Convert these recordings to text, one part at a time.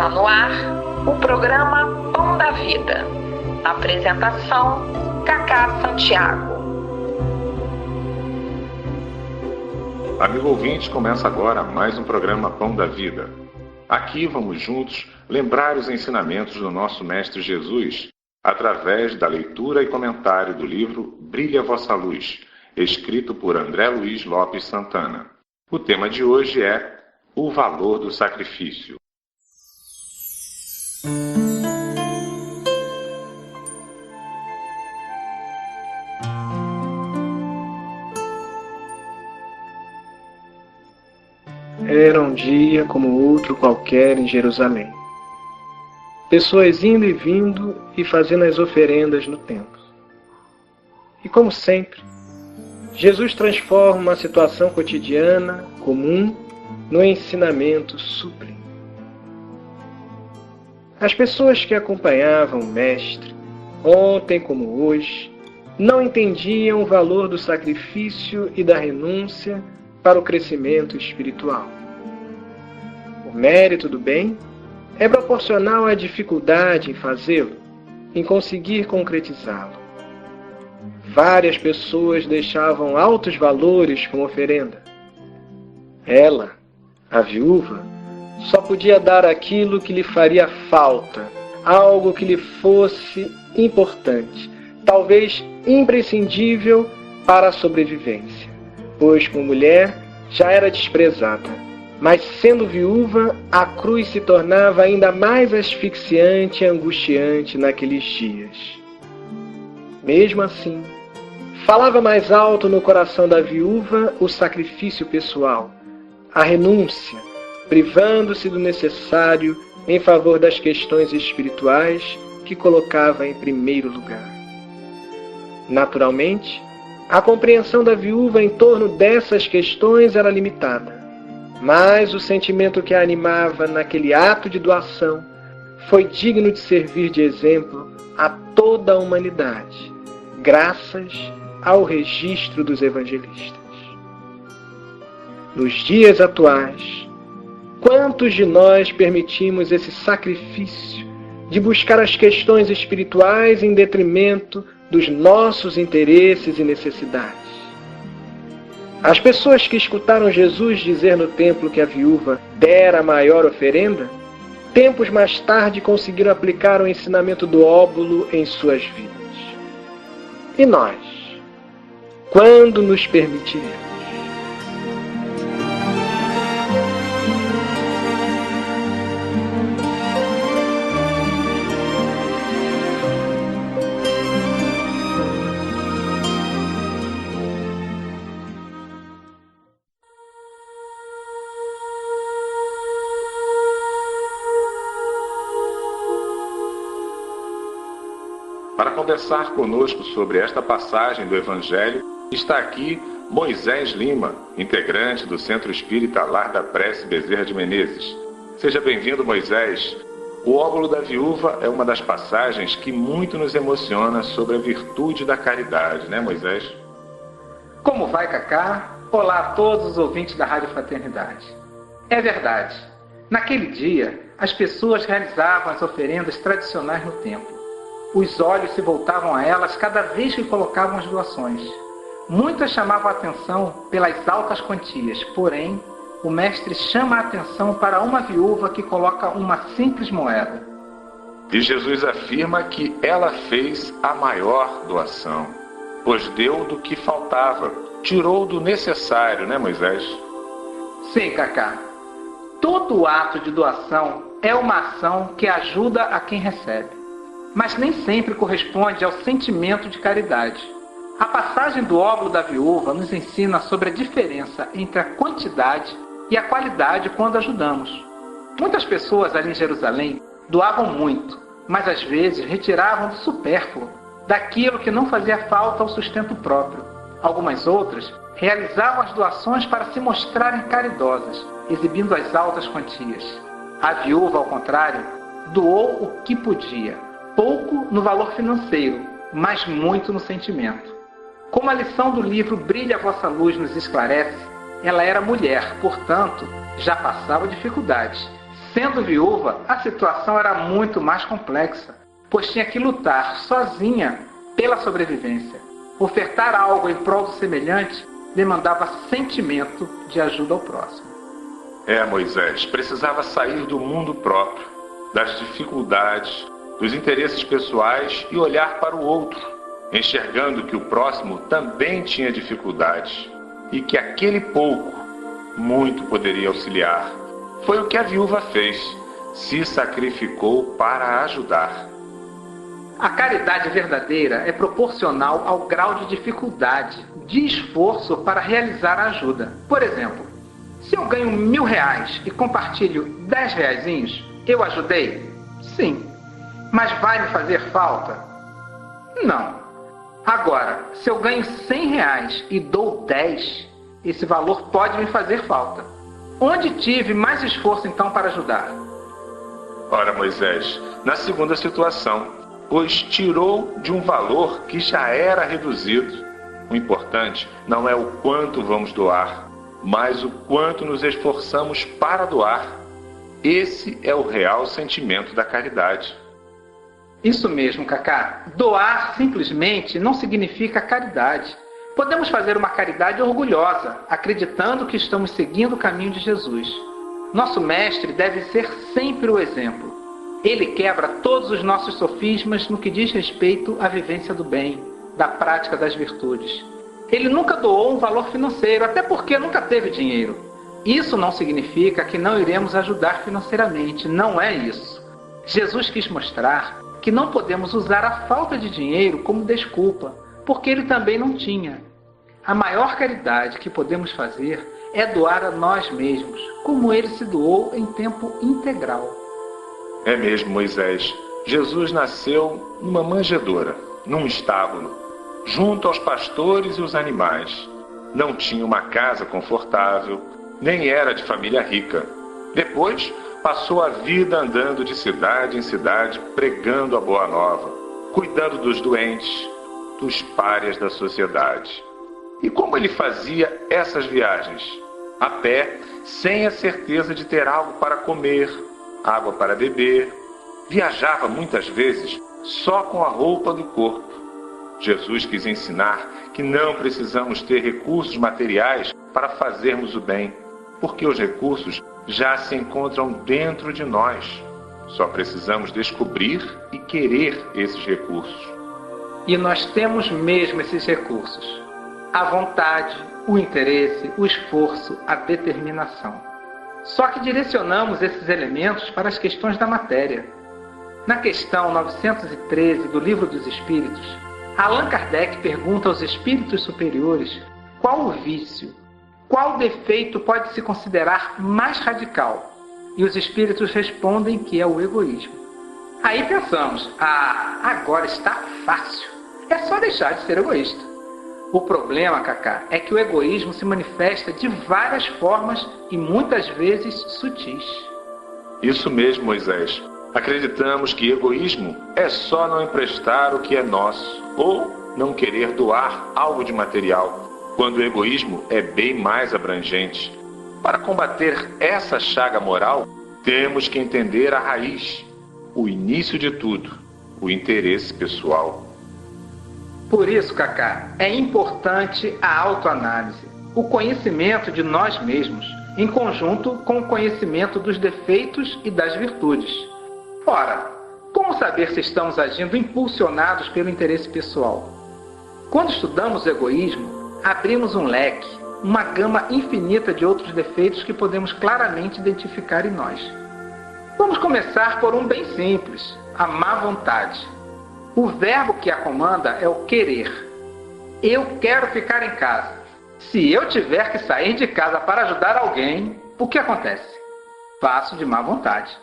Está no ar o programa Pão da Vida. Apresentação: Cacá Santiago. Amigo ouvinte, começa agora mais um programa Pão da Vida. Aqui vamos juntos lembrar os ensinamentos do nosso Mestre Jesus, através da leitura e comentário do livro Brilhe a Vossa Luz, escrito por André Luiz Lopes Santana. O tema de hoje é o valor do sacrifício. Era um dia como outro qualquer em Jerusalém. Pessoas indo e vindo e fazendo as oferendas no templo. E como sempre, Jesus transforma uma situação cotidiana, comum, no ensinamento sublime. As pessoas que acompanhavam o Mestre, ontem como hoje, não entendiam o valor do sacrifício e da renúncia para o crescimento espiritual. O mérito do bem é proporcional à dificuldade em fazê-lo, em conseguir concretizá-lo. Várias pessoas deixavam altos valores como oferenda. Ela, a viúva, só podia dar aquilo que lhe faria falta, algo que lhe fosse importante, talvez imprescindível para a sobrevivência, pois como mulher já era desprezada. Mas sendo viúva, a cruz se tornava ainda mais asfixiante e angustiante naqueles dias. Mesmo assim, falava mais alto no coração da viúva o sacrifício pessoal, a renúncia, privando-se do necessário em favor das questões espirituais que colocava em primeiro lugar. Naturalmente, a compreensão da viúva em torno dessas questões era limitada, mas o sentimento que a animava naquele ato de doação foi digno de servir de exemplo a toda a humanidade, graças ao registro dos evangelistas. Nos dias atuais, quantos de nós permitimos esse sacrifício de buscar as questões espirituais em detrimento dos nossos interesses e necessidades? As pessoas que escutaram Jesus dizer no templo que a viúva dera a maior oferenda, tempos mais tarde conseguiram aplicar o ensinamento do óbolo em suas vidas. E nós? Quando nos permitiremos? Para conversar conosco sobre esta passagem do Evangelho, está aqui Moisés Lima, integrante do Centro Espírita Lar da Prece Bezerra de Menezes. Seja bem-vindo, Moisés. O óbolo da viúva é uma das passagens que muito nos emociona sobre a virtude da caridade, né, Moisés? Como vai, Cacá? Olá a todos os ouvintes da Rádio Fraternidade. É verdade. Naquele dia, as pessoas realizavam as oferendas tradicionais no templo. Os olhos se voltavam a elas cada vez que colocavam as doações. Muitas chamavam a atenção pelas altas quantias, porém, o mestre chama a atenção para uma viúva que coloca uma simples moeda. E Jesus afirma que ela fez a maior doação, pois deu do que faltava, tirou do necessário, né, Moisés? Sim, Cacá. Todo ato de doação é uma ação que ajuda a quem recebe, mas nem sempre corresponde ao sentimento de caridade. A passagem do óbolo da viúva nos ensina sobre a diferença entre a quantidade e a qualidade quando ajudamos. Muitas pessoas ali em Jerusalém doavam muito, mas às vezes retiravam do supérfluo, daquilo que não fazia falta ao sustento próprio. Algumas outras realizavam as doações para se mostrarem caridosas, exibindo as altas quantias. A viúva, ao contrário, doou o que podia, pouco no valor financeiro, mas muito no sentimento. Como a lição do livro Brilhe a Vossa Luz nos esclarece, ela era mulher, portanto, já passava dificuldades, Sendo viúva, a situação era muito mais complexa, pois tinha que lutar sozinha pela sobrevivência. Ofertar algo em prol do semelhante demandava sentimento de ajuda ao próximo. Moisés precisava sair do mundo próprio, das dificuldades, dos interesses pessoais e olhar para o outro, enxergando que o próximo também tinha dificuldades e que aquele pouco, muito poderia auxiliar. Foi o que a viúva fez, se sacrificou para ajudar. A caridade verdadeira é proporcional ao grau de dificuldade, de esforço para realizar a ajuda. Por exemplo, se eu ganho R$1.000 e compartilho R$10, eu ajudei? Sim. Mas vai me fazer falta? Não. Agora, se eu ganho R$100 e dou 10, esse valor pode me fazer falta. Onde tive mais esforço então para ajudar? Ora, Moisés, na segunda situação, pois tirou de um valor que já era reduzido. O importante não é o quanto vamos doar, mas o quanto nos esforçamos para doar. Esse é o real sentimento da caridade. Isso mesmo, Cacá. Doar simplesmente não significa caridade. Podemos fazer uma caridade orgulhosa, acreditando que estamos seguindo o caminho de Jesus. Nosso mestre deve ser sempre o exemplo. Ele quebra todos os nossos sofismas no que diz respeito à vivência do bem, da prática das virtudes. Ele nunca doou um valor financeiro, até porque nunca teve dinheiro. Isso não significa que não iremos ajudar financeiramente, não é isso. Jesus quis mostrar que não podemos usar a falta de dinheiro como desculpa, porque ele também não tinha. A maior caridade que podemos fazer é doar a nós mesmos, como ele se doou em tempo integral. É mesmo, Moisés. Jesus nasceu numa manjedoura, num estábulo, junto aos pastores e os animais. Não tinha uma casa confortável, nem era de família rica. Depois, passou a vida andando de cidade em cidade, pregando a boa nova, cuidando dos doentes, dos párias da sociedade. E como ele fazia essas viagens? A pé, sem a certeza de ter algo para comer, água para beber. Viajava muitas vezes só com a roupa do corpo. Jesus quis ensinar que não precisamos ter recursos materiais para fazermos o bem, porque os recursos já se encontram dentro de nós. Só precisamos descobrir e querer esses recursos. E nós temos mesmo esses recursos: a vontade, o interesse, o esforço, a determinação. Só que direcionamos esses elementos para as questões da matéria. Na questão 913 do Livro dos Espíritos, Allan Kardec pergunta aos espíritos superiores qual o vício, qual defeito pode se considerar mais radical. E os espíritos respondem que é o egoísmo. Aí pensamos, agora está fácil. É só deixar de ser egoísta. O problema, Cacá, é que o egoísmo se manifesta de várias formas e muitas vezes sutis. Isso mesmo, Moisés. Acreditamos que egoísmo é só não emprestar o que é nosso ou não querer doar algo de material, quando o egoísmo é bem mais abrangente. Para combater essa chaga moral, temos que entender a raiz, o início de tudo, o interesse pessoal. Por isso, Cacá, é importante a autoanálise, o conhecimento de nós mesmos, em conjunto com o conhecimento dos defeitos e das virtudes. Ora, como saber se estamos agindo impulsionados pelo interesse pessoal? Quando estudamos o egoísmo, abrimos um leque, uma gama infinita de outros defeitos que podemos claramente identificar em nós. Vamos começar por um bem simples, a má vontade. O verbo que a comanda é o querer. Eu quero ficar em casa. Se eu tiver que sair de casa para ajudar alguém, o que acontece? Faço de má vontade.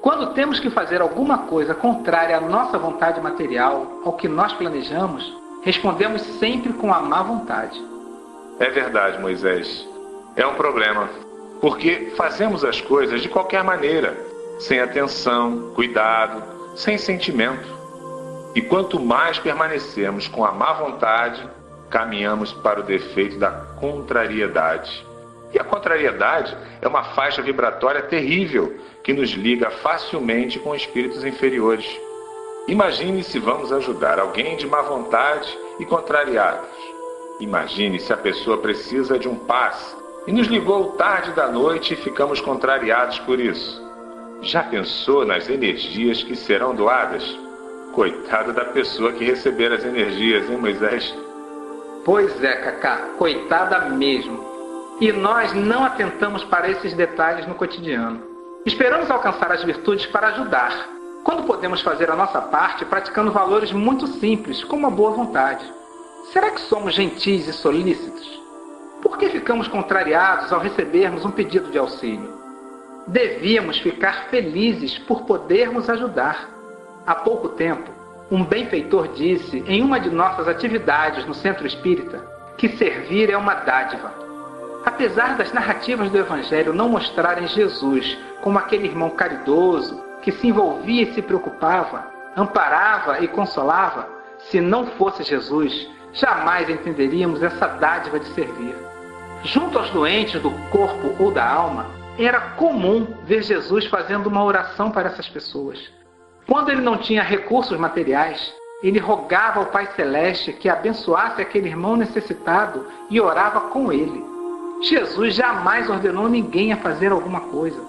Quando temos que fazer alguma coisa contrária à nossa vontade material, ao que nós planejamos, respondemos sempre com a má vontade. É verdade, Moisés. É um problema, porque fazemos as coisas de qualquer maneira, sem atenção, cuidado, sem sentimento. E quanto mais permanecemos com a má vontade, caminhamos para o defeito da contrariedade. E a contrariedade é uma faixa vibratória terrível que nos liga facilmente com espíritos inferiores. Imagine se vamos ajudar alguém de má vontade e contrariados. Imagine se a pessoa precisa de um passe e nos ligou tarde da noite e ficamos contrariados por isso. Já pensou nas energias que serão doadas? Coitada da pessoa que receber as energias, hein, Moisés? Pois é, Cacá, coitada mesmo. E nós não atentamos para esses detalhes no cotidiano. Esperamos alcançar as virtudes para ajudar, quando podemos fazer a nossa parte praticando valores muito simples, como a boa vontade. Será que somos gentis e solícitos? Por que ficamos contrariados ao recebermos um pedido de auxílio? Devíamos ficar felizes por podermos ajudar. Há pouco tempo, um benfeitor disse em uma de nossas atividades no Centro Espírita que servir é uma dádiva. Apesar das narrativas do Evangelho não mostrarem Jesus como aquele irmão caridoso que se envolvia e se preocupava, amparava e consolava, se não fosse Jesus, jamais entenderíamos essa dádiva de servir. Junto aos doentes do corpo ou da alma, era comum ver Jesus fazendo uma oração para essas pessoas. Quando ele não tinha recursos materiais, ele rogava ao Pai Celeste que abençoasse aquele irmão necessitado e orava com ele. Jesus jamais ordenou ninguém a fazer alguma coisa.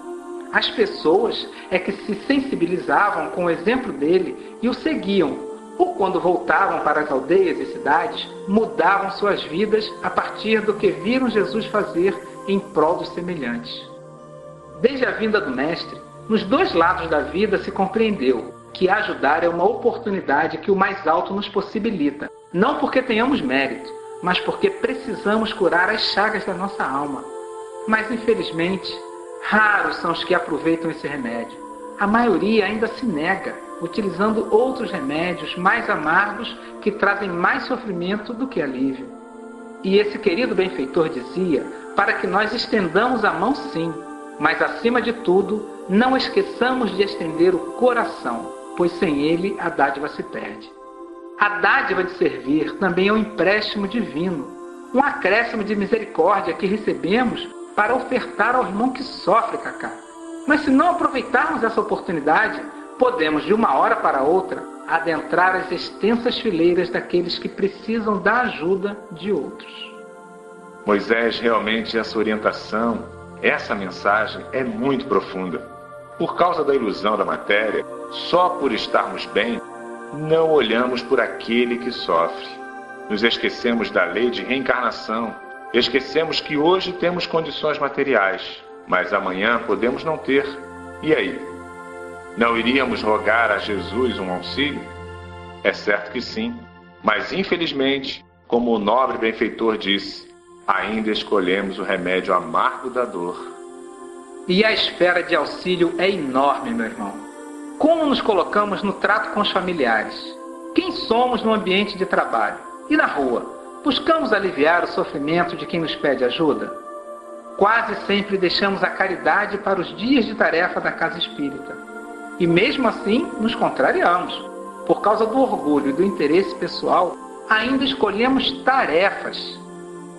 As pessoas é que se sensibilizavam com o exemplo dele e o seguiam, ou quando voltavam para as aldeias e cidades, mudavam suas vidas a partir do que viram Jesus fazer em prol dos semelhantes. Desde a vinda do Mestre, nos dois lados da vida se compreendeu que ajudar é uma oportunidade que o mais alto nos possibilita, não porque tenhamos mérito, mas porque precisamos curar as chagas da nossa alma. Mas, infelizmente, raros são os que aproveitam esse remédio. A maioria ainda se nega, utilizando outros remédios mais amargos que trazem mais sofrimento do que alívio. E esse querido benfeitor dizia para que nós estendamos a mão sim, mas, acima de tudo, não esqueçamos de estender o coração, pois sem ele a dádiva se perde. A dádiva de servir também é um empréstimo divino, um acréscimo de misericórdia que recebemos para ofertar ao irmão que sofre, Cacá. Mas se não aproveitarmos essa oportunidade, podemos, de uma hora para outra, adentrar as extensas fileiras daqueles que precisam da ajuda de outros. Moisés, realmente essa orientação, essa mensagem é muito profunda. Por causa da ilusão da matéria, só por estarmos bem, não olhamos por aquele que sofre. Nos esquecemos da lei de reencarnação. Esquecemos que hoje temos condições materiais, mas amanhã podemos não ter. E aí? Não iríamos rogar a Jesus um auxílio? É certo que sim, mas infelizmente, como o nobre benfeitor disse, ainda escolhemos o remédio amargo da dor. E a esfera de auxílio é enorme, meu irmão. Como nos colocamos no trato com os familiares? Quem somos no ambiente de trabalho? E na rua? Buscamos aliviar o sofrimento de quem nos pede ajuda? Quase sempre deixamos a caridade para os dias de tarefa da casa espírita. E mesmo assim, nos contrariamos. Por causa do orgulho e do interesse pessoal, ainda escolhemos tarefas.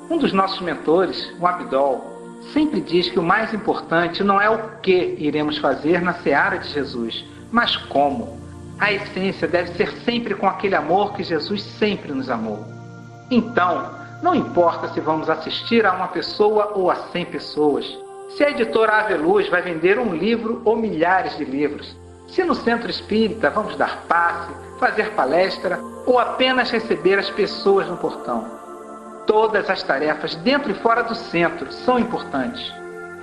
Um dos nossos mentores, o Abdol, sempre diz que o mais importante não é o que iremos fazer na seara de Jesus, mas como. A essência deve ser sempre com aquele amor que Jesus sempre nos amou. Então, não importa se vamos assistir a uma pessoa ou a 100 pessoas, se a editora Aveluz vai vender um livro ou milhares de livros, se no centro espírita vamos dar passe, fazer palestra ou apenas receber as pessoas no portão. Todas as tarefas dentro e fora do centro são importantes.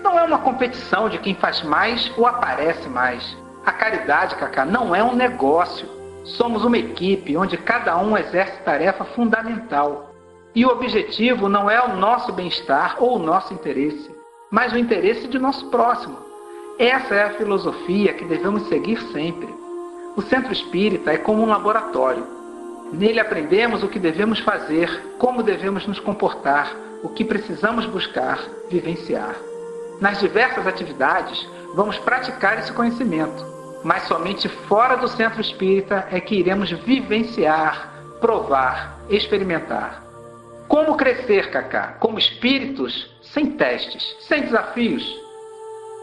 Não é uma competição de quem faz mais ou aparece mais. A caridade, Cacá, não é um negócio. Somos uma equipe onde cada um exerce tarefa fundamental. E o objetivo não é o nosso bem-estar ou o nosso interesse, mas o interesse de nosso próximo. Essa é a filosofia que devemos seguir sempre. O centro espírita é como um laboratório. Nele aprendemos o que devemos fazer, como devemos nos comportar, o que precisamos buscar, vivenciar. Nas diversas atividades, vamos praticar esse conhecimento, mas somente fora do centro espírita é que iremos vivenciar, provar, experimentar. Como crescer, Cacá? Como espíritos, sem testes, sem desafios?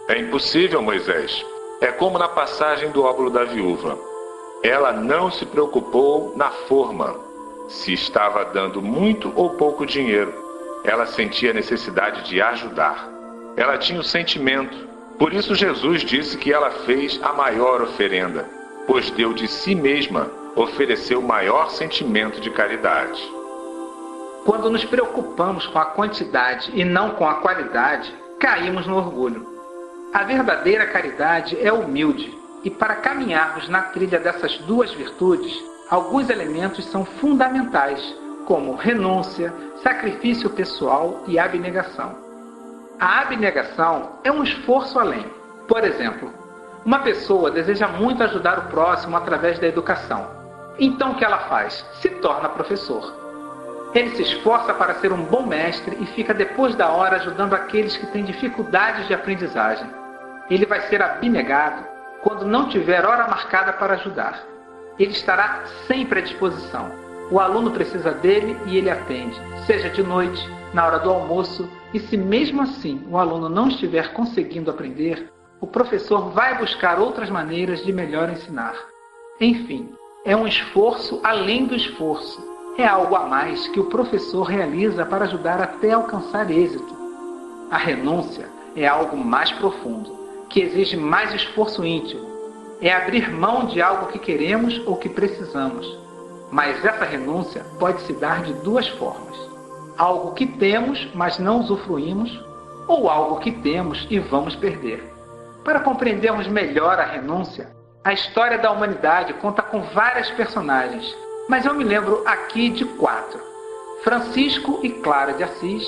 É impossível, Moisés. É como na passagem do óbolo da viúva. Ela não se preocupou na forma, se estava dando muito ou pouco dinheiro. Ela sentia a necessidade de ajudar. Ela tinha o sentimento. Por isso Jesus disse que ela fez a maior oferenda, pois deu de si mesma, ofereceu o maior sentimento de caridade. Quando nos preocupamos com a quantidade e não com a qualidade, caímos no orgulho. A verdadeira caridade é humilde, e para caminharmos na trilha dessas duas virtudes, alguns elementos são fundamentais, como renúncia, sacrifício pessoal e abnegação. A abnegação é um esforço além. Por exemplo, uma pessoa deseja muito ajudar o próximo através da educação. Então o que ela faz? Se torna professor. Ele se esforça para ser um bom mestre e fica depois da hora ajudando aqueles que têm dificuldades de aprendizagem. Ele vai ser abnegado quando não tiver hora marcada para ajudar. Ele estará sempre à disposição. O aluno precisa dele e ele atende, seja de noite, na hora do almoço, e se mesmo assim o aluno não estiver conseguindo aprender, o professor vai buscar outras maneiras de melhor ensinar. Enfim, é um esforço além do esforço. É algo a mais que o professor realiza para ajudar até alcançar êxito. A renúncia é algo mais profundo, que exige mais esforço íntimo. É abrir mão de algo que queremos ou que precisamos. Mas essa renúncia pode se dar de duas formas. Algo que temos, mas não usufruímos, ou algo que temos e vamos perder. Para compreendermos melhor a renúncia, a história da humanidade conta com várias personagens, mas eu me lembro aqui de 4. Francisco e Clara de Assis,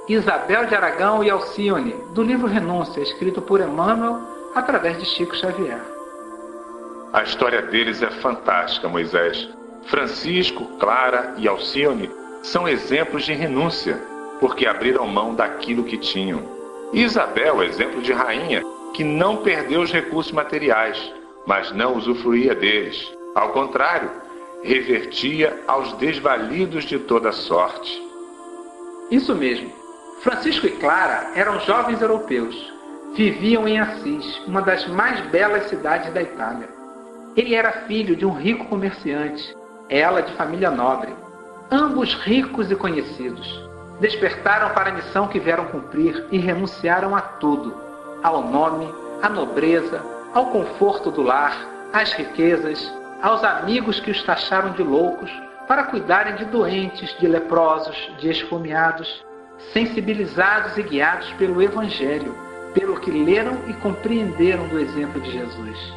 Isabel de Aragão e Alcione, do livro Renúncia, escrito por Emmanuel, através de Chico Xavier. A história deles é fantástica, Moisés. Francisco, Clara e Alcione são exemplos de renúncia, porque abriram mão daquilo que tinham. E Isabel é exemplo de rainha, que não perdeu os recursos materiais, mas não usufruía deles. Ao contrário, revertia aos desvalidos de toda sorte. Isso mesmo. Francisco e Clara eram jovens europeus. Viviam em Assis, uma das mais belas cidades da Itália. Ele era filho de um rico comerciante, ela de família nobre. Ambos ricos e conhecidos. Despertaram para a missão que vieram cumprir e renunciaram a tudo. Ao nome, à nobreza, ao conforto do lar, às riquezas, aos amigos que os taxaram de loucos, para cuidarem de doentes, de leprosos, de esfomeados, sensibilizados e guiados pelo Evangelho, pelo que leram e compreenderam do exemplo de Jesus.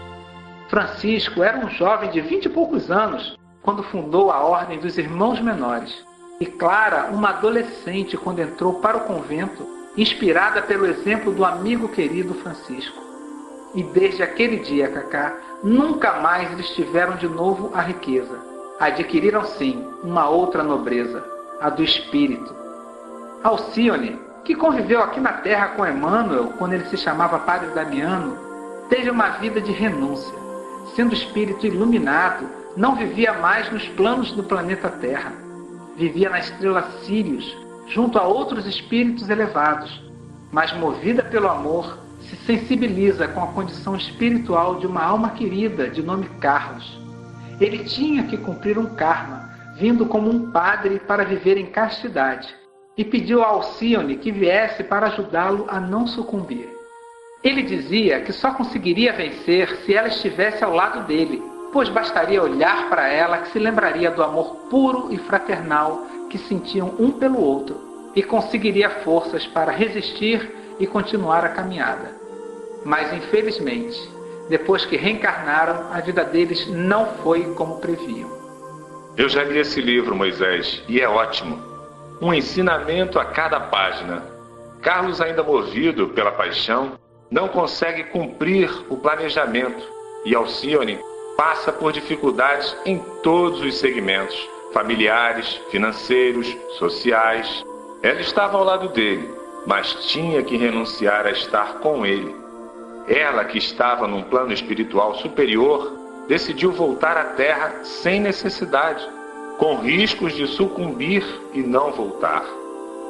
Francisco era um jovem de 20 e poucos anos, quando fundou a Ordem dos Irmãos Menores, e Clara, uma adolescente, quando entrou para o convento, inspirada pelo exemplo do amigo querido Francisco. E desde aquele dia, Cacá, nunca mais eles tiveram de novo a riqueza. Adquiriram, sim, uma outra nobreza, a do espírito. Alcione, que conviveu aqui na Terra com Emmanuel, quando ele se chamava Padre Damiano, teve uma vida de renúncia. Sendo espírito iluminado, não vivia mais nos planos do planeta Terra. Vivia na estrela Sírius, junto a outros espíritos elevados, mas movida pelo amor, se sensibiliza com a condição espiritual de uma alma querida de nome Carlos. Ele tinha que cumprir um karma, vindo como um padre para viver em castidade, e pediu a Alcione que viesse para ajudá-lo a não sucumbir. Ele dizia que só conseguiria vencer se ela estivesse ao lado dele, pois bastaria olhar para ela que se lembraria do amor puro e fraternal que sentiam um pelo outro, e conseguiria forças para resistir e continuar a caminhada. Mas, infelizmente, depois que reencarnaram, a vida deles não foi como previam. Eu já li esse livro, Moisés, e é ótimo. Um ensinamento a cada página. Carlos, ainda movido pela paixão, não consegue cumprir o planejamento, e Alcione passa por dificuldades em todos os segmentos, familiares, financeiros, sociais. Ela estava ao lado dele, mas tinha que renunciar a estar com ele. Ela, que estava num plano espiritual superior, decidiu voltar à Terra sem necessidade, com riscos de sucumbir e não voltar.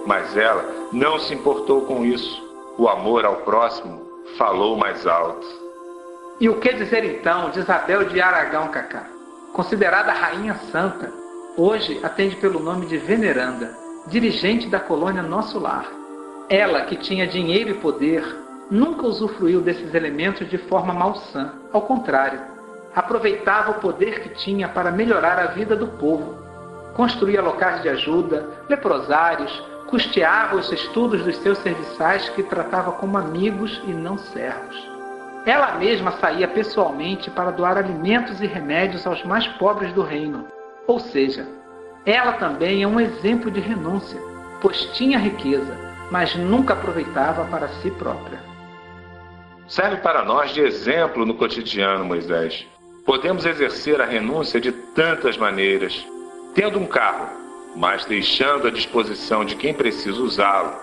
Mas ela não se importou com isso. O amor ao próximo falou mais alto. E o que dizer então de Isabel de Aragão, Cacá? Considerada rainha santa, hoje atende pelo nome de Veneranda, dirigente da colônia Nosso Lar. Ela, que tinha dinheiro e poder, nunca usufruiu desses elementos de forma malsã. Ao contrário, aproveitava o poder que tinha para melhorar a vida do povo. Construía locais de ajuda, leprosários, custeava os estudos dos seus serviçais que tratava como amigos e não servos. Ela mesma saía pessoalmente para doar alimentos e remédios aos mais pobres do reino. Ou seja, ela também é um exemplo de renúncia, pois tinha riqueza, mas nunca aproveitava para si própria. Serve para nós de exemplo no cotidiano, Moisés. Podemos exercer a renúncia de tantas maneiras. Tendo um carro, mas deixando à disposição de quem precisa usá-lo,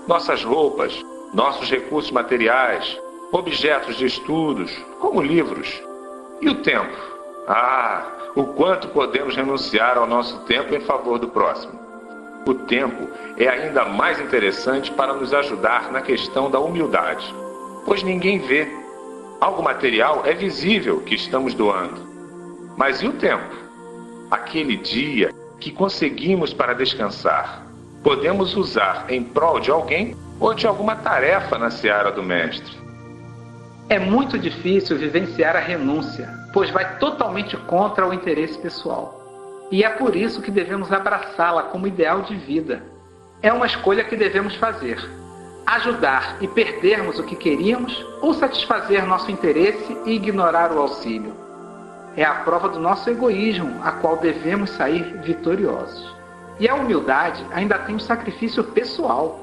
nossas roupas, nossos recursos materiais, objetos de estudos, como livros. E o tempo? O quanto podemos renunciar ao nosso tempo em favor do próximo. O tempo é ainda mais interessante para nos ajudar na questão da humildade, pois ninguém vê. Algo material é visível que estamos doando. Mas e o tempo? Aquele dia que conseguimos para descansar, podemos usar em prol de alguém ou de alguma tarefa na seara do Mestre. É muito difícil vivenciar a renúncia, pois vai totalmente contra o interesse pessoal. E é por isso que devemos abraçá-la como ideal de vida. É uma escolha que devemos fazer. Ajudar e perdermos o que queríamos ou satisfazer nosso interesse e ignorar o auxílio. É a prova do nosso egoísmo, a qual devemos sair vitoriosos. E a humildade ainda tem um sacrifício pessoal.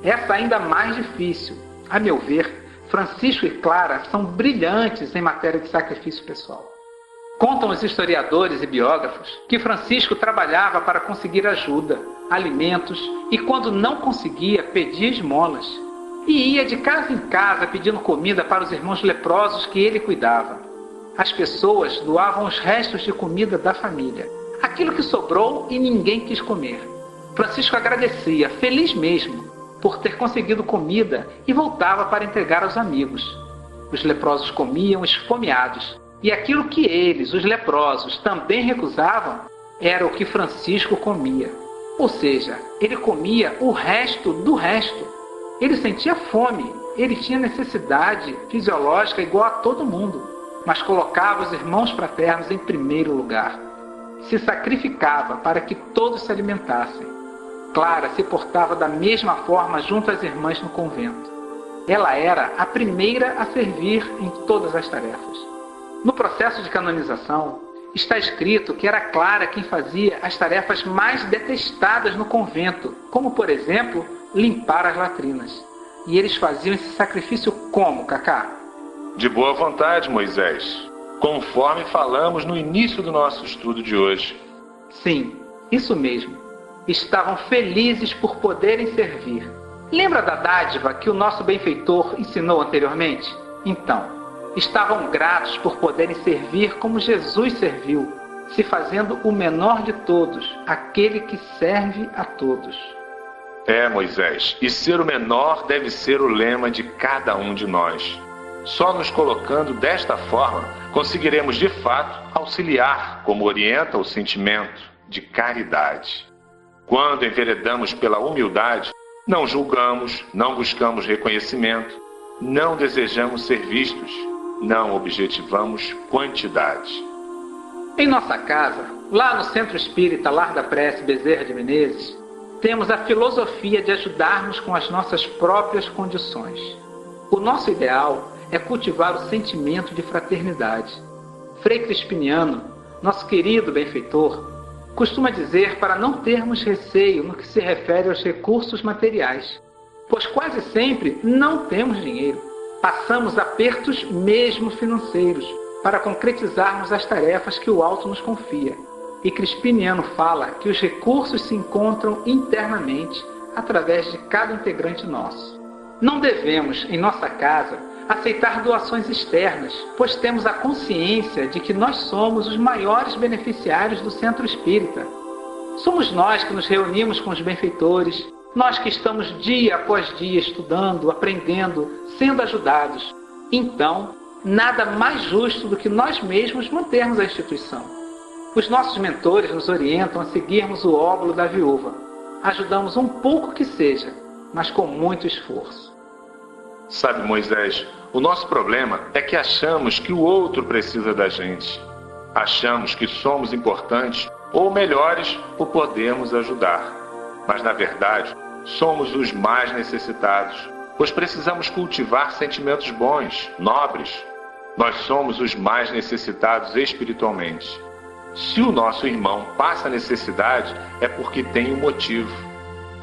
Essa ainda mais difícil. A meu ver, Francisco e Clara são brilhantes em matéria de sacrifício pessoal. Contam os historiadores e biógrafos que Francisco trabalhava para conseguir ajuda, alimentos e, quando não conseguia, pedia esmolas. E ia de casa em casa pedindo comida para os irmãos leprosos que ele cuidava. As pessoas doavam os restos de comida da família, aquilo que sobrou e ninguém quis comer. Francisco agradecia, feliz mesmo, por ter conseguido comida e voltava para entregar aos amigos. Os leprosos comiam esfomeados, e aquilo que eles, os leprosos, também recusavam era o que Francisco comia. Ou seja, ele comia o resto do resto. Ele sentia fome, ele tinha necessidade fisiológica igual a todo mundo, mas colocava os irmãos fraternos em primeiro lugar. Se sacrificava para que todos se alimentassem. Clara se portava da mesma forma junto às irmãs no convento. Ela era a primeira a servir em todas as tarefas. No processo de canonização, está escrito que era Clara quem fazia as tarefas mais detestadas no convento, como, por exemplo, limpar as latrinas. E eles faziam esse sacrifício como, Cacá? De boa vontade, Moisés, conforme falamos no início do nosso estudo de hoje. Sim, isso mesmo. Estavam felizes por poderem servir. Lembra da dádiva que o nosso benfeitor ensinou anteriormente? Então, estavam gratos por poderem servir como Jesus serviu, se fazendo o menor de todos, aquele que serve a todos. Moisés, e ser o menor deve ser o lema de cada um de nós. Só nos colocando desta forma, conseguiremos de fato auxiliar, como orienta o sentimento de caridade. Quando enveredamos pela humildade, não julgamos, não buscamos reconhecimento, não desejamos ser vistos, não objetivamos quantidade. Em nossa casa, lá no Centro Espírita Lar da Prece Bezerra de Menezes, temos a filosofia de ajudarmos com as nossas próprias condições. O nosso ideal é cultivar o sentimento de fraternidade. Frei Crispiniano, nosso querido benfeitor, costuma dizer para não termos receio no que se refere aos recursos materiais, pois quase sempre não temos dinheiro. Passamos apertos mesmo financeiros para concretizarmos as tarefas que o alto nos confia. E Crispiniano fala que os recursos se encontram internamente, através de cada integrante nosso. Não devemos, em nossa casa, aceitar doações externas, pois temos a consciência de que nós somos os maiores beneficiários do Centro Espírita. Somos nós que nos reunimos com os benfeitores, Nós que estamos dia após dia estudando, aprendendo, sendo ajudados. Então, nada mais justo do que nós mesmos mantermos a instituição. Os nossos mentores nos orientam a seguirmos o óbolo da viúva. Ajudamos um pouco que seja, mas com muito esforço. Sabe, Moisés, o nosso problema é que achamos que o outro precisa da gente. Achamos que somos importantes ou melhores por podermos ajudar. Mas, na verdade, somos os mais necessitados, pois precisamos cultivar sentimentos bons, nobres. Nós somos os mais necessitados espiritualmente. Se o nosso irmão passa necessidade, é porque tem um motivo.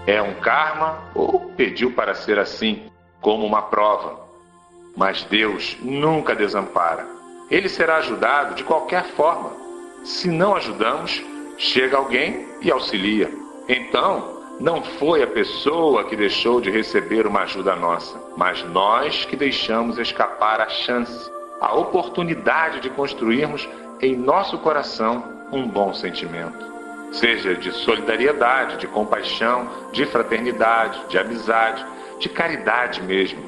É um karma ou pediu para ser assim, como uma prova. Mas Deus nunca desampara. Ele será ajudado de qualquer forma. Se não ajudamos, chega alguém e auxilia. Então, não foi a pessoa que deixou de receber uma ajuda nossa, mas nós que deixamos escapar a chance, a oportunidade de construirmos em nosso coração um bom sentimento. Seja de solidariedade, de compaixão, de fraternidade, de amizade, de caridade mesmo.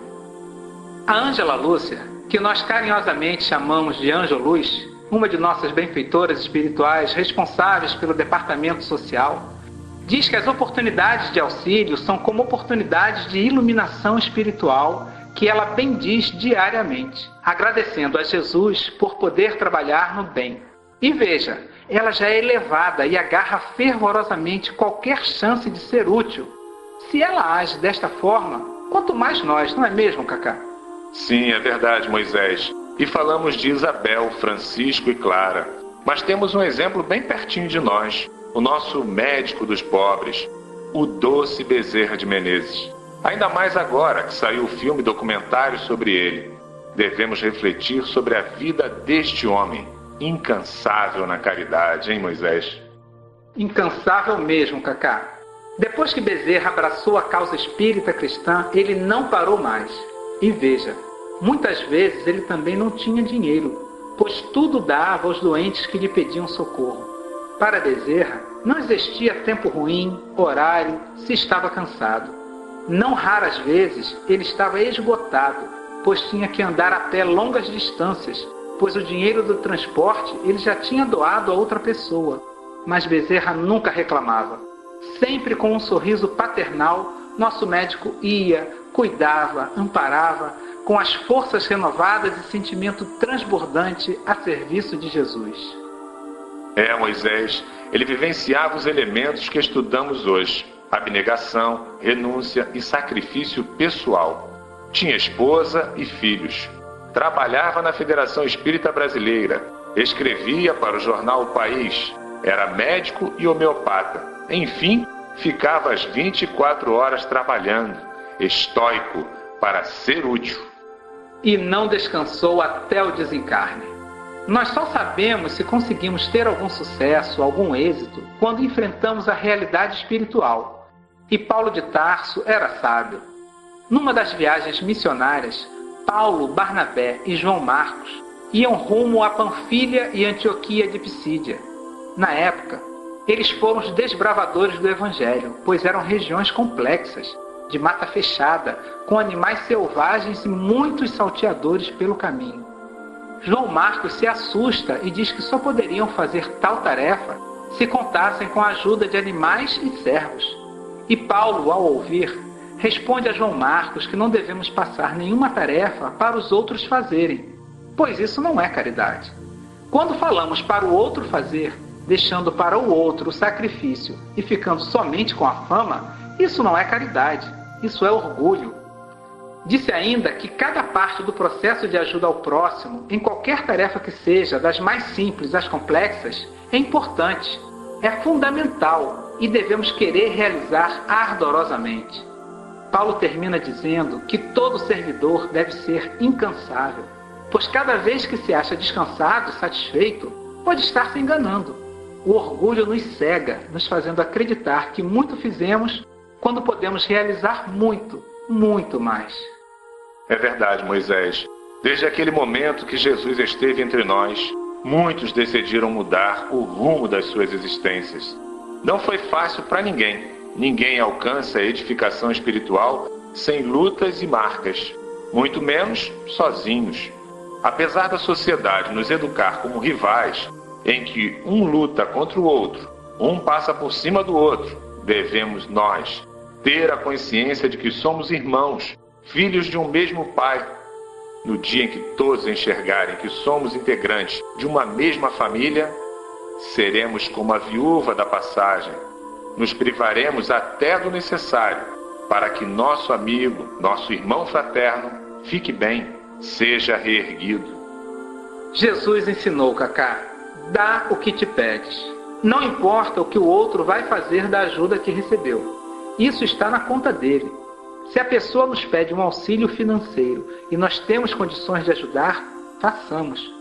A Ângela Lúcia, que nós carinhosamente chamamos de Anjo Luz, uma de nossas benfeitoras espirituais responsáveis pelo departamento social, diz que as oportunidades de auxílio são como oportunidades de iluminação espiritual que ela bendiz diariamente, agradecendo a Jesus por poder trabalhar no bem. E veja, ela já é elevada e agarra fervorosamente qualquer chance de ser útil. Se ela age desta forma, quanto mais nós, não é mesmo, Cacá? Sim, é verdade, Moisés. E falamos de Isabel, Francisco e Clara. Mas temos um exemplo bem pertinho de nós. O nosso médico dos pobres, o Doce Bezerra de Menezes. Ainda mais agora que saiu o filme documentário sobre ele. Devemos refletir sobre a vida deste homem, incansável na caridade, hein, Moisés? Incansável mesmo, Cacá. Depois que Bezerra abraçou a causa espírita cristã, ele não parou mais. E veja, muitas vezes ele também não tinha dinheiro, pois tudo dava aos doentes que lhe pediam socorro. Para Bezerra, não existia tempo ruim, horário, se estava cansado. Não raras vezes ele estava esgotado, pois tinha que andar a pé longas distâncias, pois o dinheiro do transporte ele já tinha doado a outra pessoa. Mas Bezerra nunca reclamava. Sempre com um sorriso paternal, nosso médico ia, cuidava, amparava, com as forças renovadas e sentimento transbordante a serviço de Jesus. Moisés, ele vivenciava os elementos que estudamos hoje: abnegação, renúncia e sacrifício pessoal. Tinha esposa e filhos. Trabalhava na Federação Espírita Brasileira. Escrevia para o jornal O País. Era médico e homeopata. Enfim, ficava às 24 horas trabalhando, estoico, para ser útil. E não descansou até o desencarne. Nós só sabemos se conseguimos ter algum sucesso, algum êxito, quando enfrentamos a realidade espiritual. E Paulo de Tarso era sábio. Numa das viagens missionárias, Paulo, Barnabé e João Marcos iam rumo a Panfilha e Antioquia de Pisídia. Na época, eles foram os desbravadores do Evangelho, pois eram regiões complexas, de mata fechada, com animais selvagens e muitos salteadores pelo caminho. João Marcos se assusta e diz que só poderiam fazer tal tarefa se contassem com a ajuda de animais e servos. E Paulo, ao ouvir, responde a João Marcos que não devemos passar nenhuma tarefa para os outros fazerem, pois isso não é caridade. Quando falamos para o outro fazer, deixando para o outro o sacrifício e ficando somente com a fama, isso não é caridade, isso é orgulho. Disse ainda que cada parte do processo de ajuda ao próximo, em qualquer tarefa que seja, das mais simples às complexas, é importante, é fundamental e devemos querer realizar ardorosamente. Paulo termina dizendo que todo servidor deve ser incansável, pois cada vez que se acha descansado, satisfeito, pode estar se enganando. O orgulho nos cega, nos fazendo acreditar que muito fizemos quando podemos realizar muito, muito mais. É verdade, Moisés. Desde aquele momento que Jesus esteve entre nós, muitos decidiram mudar o rumo das suas existências. Não foi fácil para ninguém, Ninguém alcança a edificação espiritual sem lutas e marcas, muito menos sozinhos. Apesar da sociedade nos educar como rivais, em que um luta contra o outro, um passa por cima do outro, devemos nós ter a consciência de que somos irmãos, filhos de um mesmo Pai. No dia em que todos enxergarem que somos integrantes de uma mesma família, seremos como a viúva da passagem. Nos privaremos até do necessário para que nosso amigo, nosso irmão fraterno, fique bem, seja reerguido. Jesus ensinou, Cacá, dá o que te pedes. Não importa o que o outro vai fazer da ajuda que recebeu. Isso está na conta dele. Se a pessoa nos pede um auxílio financeiro e nós temos condições de ajudar, façamos.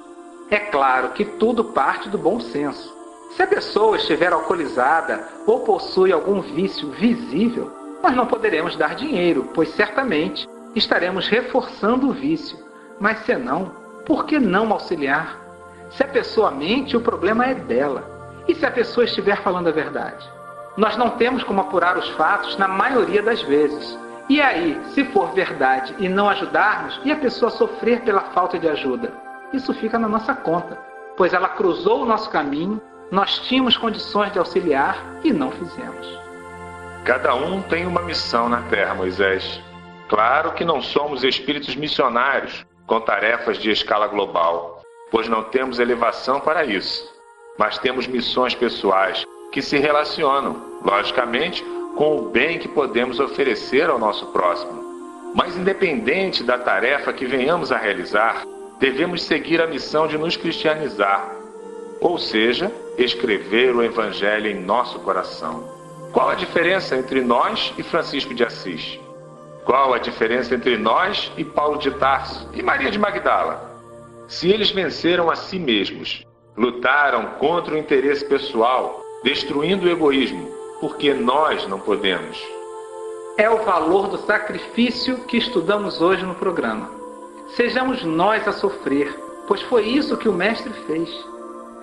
É claro que tudo parte do bom senso. Se a pessoa estiver alcoolizada ou possui algum vício visível, nós não poderemos dar dinheiro, pois certamente estaremos reforçando o vício. Mas se não, por que não auxiliar? Se a pessoa mente, o problema é dela. E se a pessoa estiver falando a verdade? Nós não temos como apurar os fatos na maioria das vezes. E aí, se for verdade e não ajudarmos, e a pessoa sofrer pela falta de ajuda? Isso fica na nossa conta, pois ela cruzou o nosso caminho, nós tínhamos condições de auxiliar e não fizemos. Cada um tem uma missão na Terra, Moisés. Claro que não somos espíritos missionários com tarefas de escala global, pois não temos elevação para isso. Mas temos missões pessoais que se relacionam, logicamente, com o bem que podemos oferecer ao nosso próximo. Mas independente da tarefa que venhamos a realizar, devemos seguir a missão de nos cristianizar, ou seja, escrever o Evangelho em nosso coração. Qual a diferença entre nós e Francisco de Assis? Qual a diferença entre nós e Paulo de Tarso e Maria de Magdala? Se eles venceram a si mesmos, lutaram contra o interesse pessoal, destruindo o egoísmo, porque nós não podemos. É o valor do sacrifício que estudamos hoje no programa. Sejamos nós a sofrer, pois foi isso que o Mestre fez.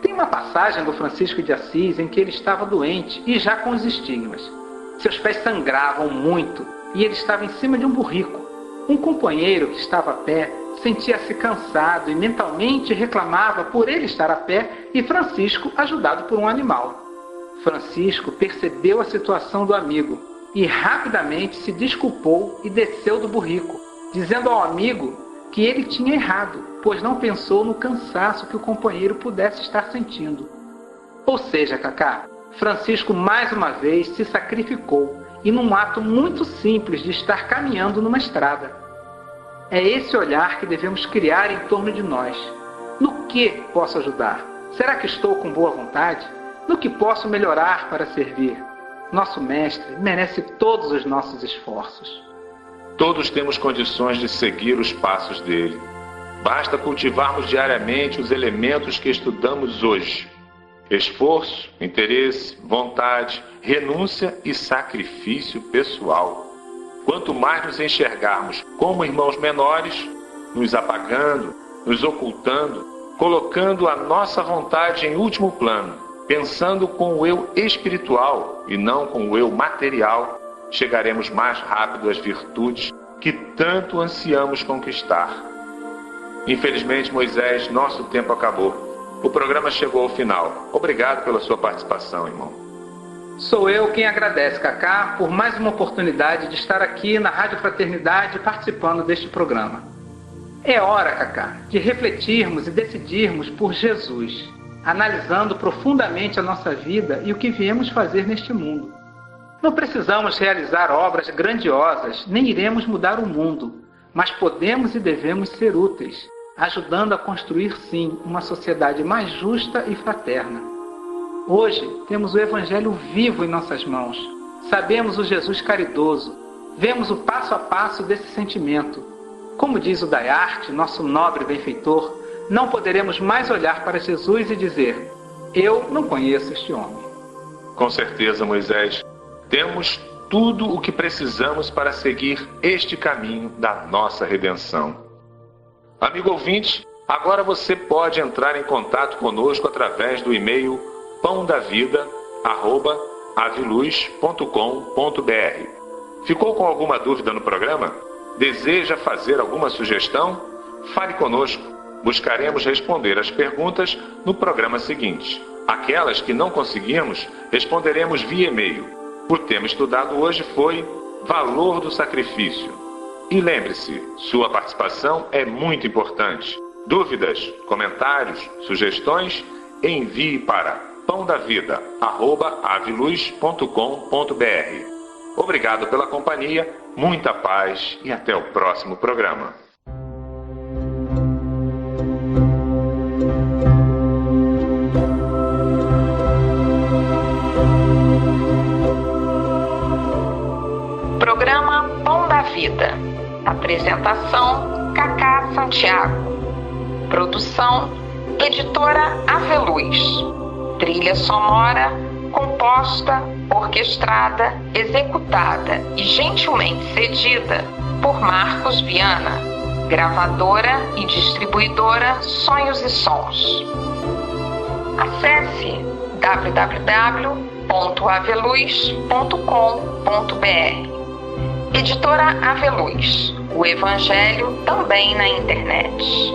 Tem uma passagem do Francisco de Assis em que ele estava doente e já com os estigmas. Seus pés sangravam muito e ele estava em cima de um burrico. Um companheiro que estava a pé sentia-se cansado e mentalmente reclamava por ele estar a pé e Francisco ajudado por um animal. Francisco percebeu a situação do amigo e rapidamente se desculpou e desceu do burrico, dizendo ao amigo que ele tinha errado, pois não pensou no cansaço que o companheiro pudesse estar sentindo. Ou seja, Cacá, Francisco mais uma vez se sacrificou e num ato muito simples de estar caminhando numa estrada. É esse olhar que devemos criar em torno de nós. No que posso ajudar? Será que estou com boa vontade? No que posso melhorar para servir? Nosso Mestre merece todos os nossos esforços. Todos temos condições de seguir os passos dele. Basta cultivarmos diariamente os elementos que estudamos hoje: esforço, interesse, vontade, renúncia e sacrifício pessoal. Quanto mais nos enxergarmos como irmãos menores, nos apagando, nos ocultando, colocando a nossa vontade em último plano, pensando com o eu espiritual e não com o eu material, chegaremos mais rápido às virtudes que tanto ansiamos conquistar. Infelizmente, Moisés, nosso tempo acabou. O programa chegou ao final. Obrigado pela sua participação, irmão. Sou eu quem agradece, Cacá, por mais uma oportunidade de estar aqui na Rádio Fraternidade participando deste programa. É hora, Cacá, de refletirmos e decidirmos por Jesus, analisando profundamente a nossa vida e o que viemos fazer neste mundo. Não precisamos realizar obras grandiosas, nem iremos mudar o mundo, mas podemos e devemos ser úteis, ajudando a construir, sim, uma sociedade mais justa e fraterna. Hoje, temos o Evangelho vivo em nossas mãos. Sabemos o Jesus caridoso. Vemos o passo a passo desse sentimento. Como diz o Dayart, nosso nobre benfeitor, não poderemos mais olhar para Jesus e dizer: eu não conheço este homem. Com certeza, Moisés, temos tudo o que precisamos para seguir este caminho da nossa redenção. Amigo ouvinte, agora você pode entrar em contato conosco através do e-mail pãodavida@aol.com.br aviluz.com.br. Ficou com alguma dúvida no programa? Deseja fazer alguma sugestão? Fale conosco. Buscaremos responder as perguntas no programa seguinte. Aquelas que não conseguimos, responderemos via e-mail. O tema estudado hoje foi Valor do Sacrifício. E lembre-se, sua participação é muito importante. Dúvidas, comentários, sugestões? Envie para pãodavida@aviluz.com.br. Obrigado pela companhia, muita paz e até o próximo programa. Programa Pão da Vida. Apresentação: Cacá Santiago. Produção: Editora Aveluz. Trilha sonora composta, orquestrada, executada e gentilmente cedida por Marcos Viana. Gravadora e distribuidora Sonhos e Sons. Acesse www.aveluz.com.br. Editora Aveluz. O Evangelho também na internet.